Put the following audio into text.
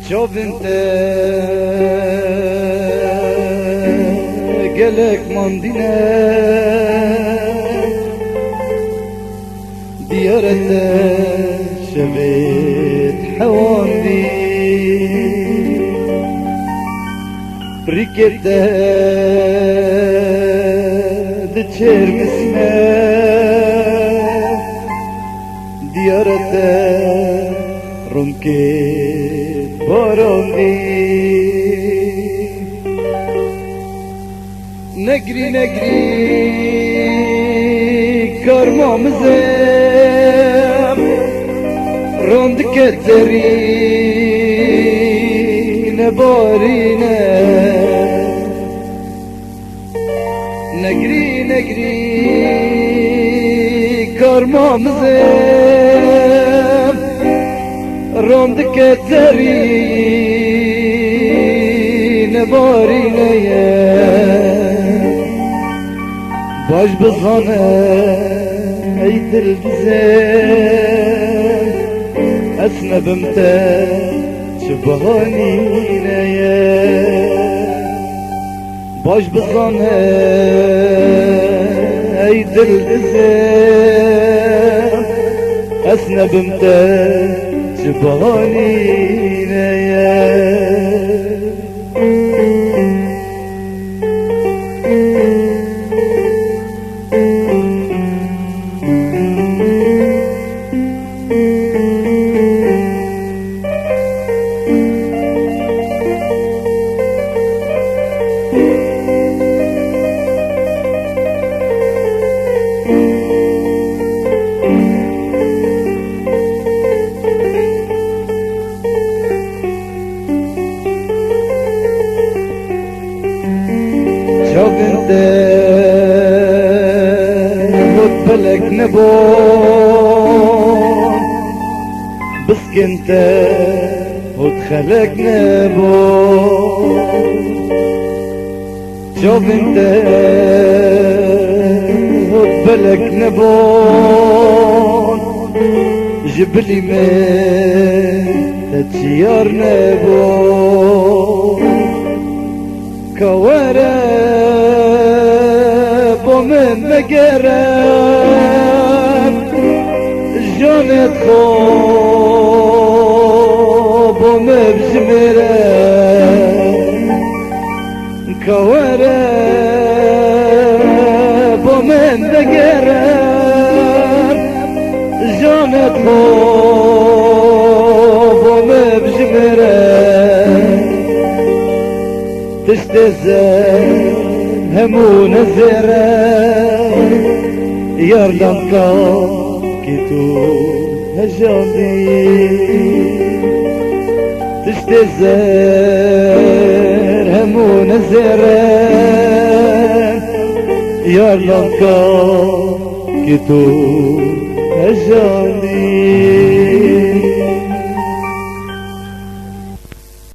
Çavinte gelek mandine diyarete şevet hevandi rikete diçer misme diyarete runke barandi negri negri karmamıze rond ketterine barine negri negri karmamıze rond ketterine barine baş bızane ey dil güzel esnebimte çubuğanine baş bızane ey dil güzel esnebimte çubuğanine Çavinte mutbelek nebon Biskinte mutxelek nebon Çavinte mutbelek nebon Jiblime tetiyar nebon Kavere من مگرم جانت خوب و مبزمرم کوره با من مگرم جانت خوب و مبزمرم تشتزم همون زره یاردم که تو هجاندی تشت زر همون زره یاردم که تو هجاندی